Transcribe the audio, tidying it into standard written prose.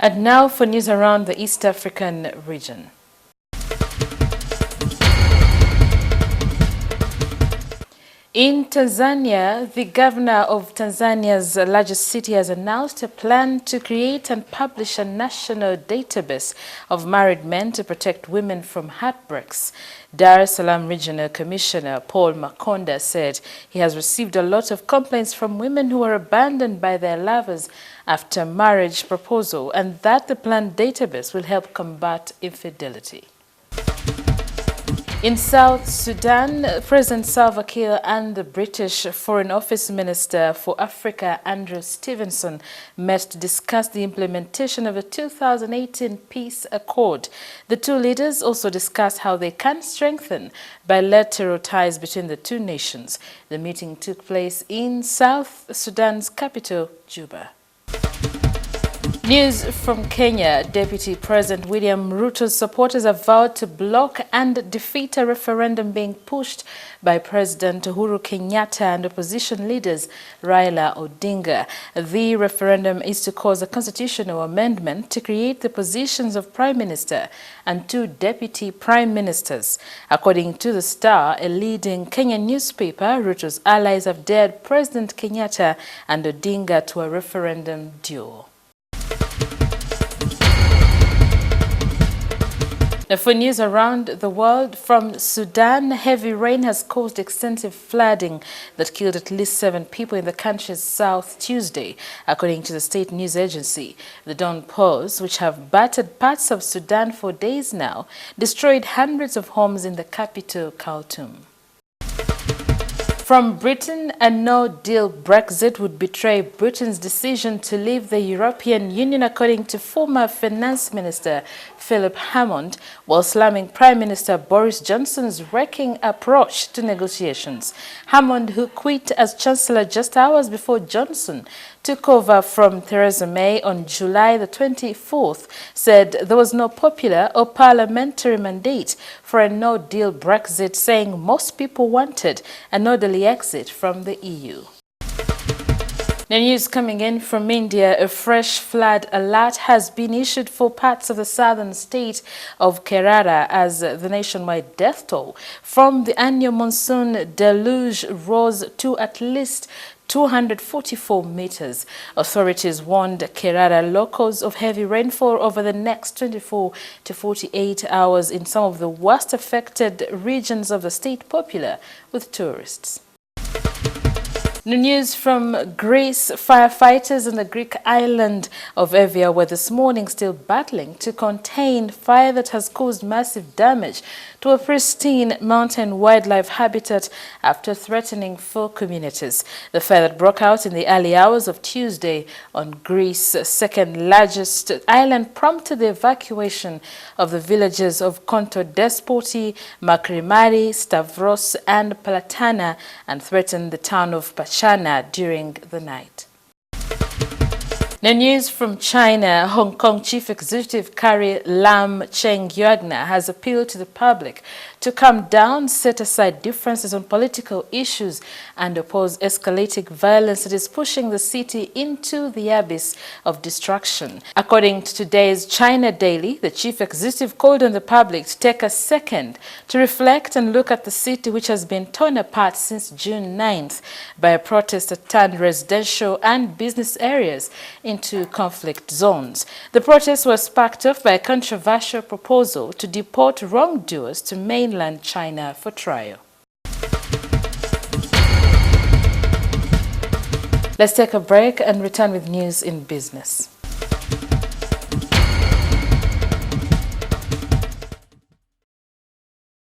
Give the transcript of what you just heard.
And now for news around the East African region. In Tanzania, the governor of Tanzania's largest city has announced a plan to create and publish a national database of married men to protect women from heartbreaks. Dar es Salaam Regional Commissioner Paul Makonda said he has received a lot of complaints from women who were abandoned by their lovers after marriage proposal, and that the planned database will help combat infidelity. In South Sudan, President Salva Kiir and the British Foreign Office Minister for Africa, Andrew Stevenson, met to discuss the implementation of the 2018 peace accord. The two leaders also discussed how they can strengthen bilateral ties between the two nations. The meeting took place in South Sudan's capital, Juba. News from Kenya. Deputy President William Ruto's supporters have vowed to block and defeat a referendum being pushed by President Uhuru Kenyatta and opposition leaders Raila Odinga. The referendum is to cause a constitutional amendment to create the positions of Prime Minister and two Deputy Prime Ministers. According to The Star, a leading Kenyan newspaper, Ruto's allies have dared President Kenyatta and Odinga to a referendum duel. For news around the world, from Sudan, heavy rain has caused extensive flooding that killed at least 7 people in the country's south Tuesday, according to the state news agency. The downpours, which have battered parts of Sudan for days now, destroyed hundreds of homes in the capital, Khartoum. From Britain, a no-deal Brexit would betray Britain's decision to leave the European Union, according to former Finance Minister Philip Hammond, while slamming Prime Minister Boris Johnson's wrecking approach to negotiations. Hammond, who quit as Chancellor just hours before Johnson took over from Theresa May on July the 24th, said there was no popular or parliamentary mandate for a no-deal Brexit, saying most people wanted an orderly exit from the EU. The news coming in from India, a fresh flood alert has been issued for parts of the southern state of Kerala as the nationwide death toll from the annual monsoon deluge rose to at least 244 meters. Authorities warned Kerala locals of heavy rainfall over the next 24 to 48 hours in some of the worst affected regions of the state, popular with tourists. The news from Greece. Firefighters on the Greek island of Evia were this morning still battling to contain fire that has caused massive damage to a pristine mountain wildlife habitat after threatening 4 communities. The fire that broke out in the early hours of Tuesday on Greece's second largest island prompted the evacuation of the villages of Konto Despoti, Makrimari, Stavros and Platana and threatened the town of Pachana during the night. The news from China. Hong Kong Chief Executive Carrie Lam Cheng Yuagna has appealed to the public to calm down, set aside differences on political issues and oppose escalating violence that is pushing the city into the abyss of destruction. According to today's China Daily, the chief executive called on the public to take a second to reflect and look at the city, which has been torn apart since June 9th by a protest that turned residential and business areas into conflict zones. The protest was sparked off by a controversial proposal to deport wrongdoers to mainland China for trial. Let's take a break and return with news in business.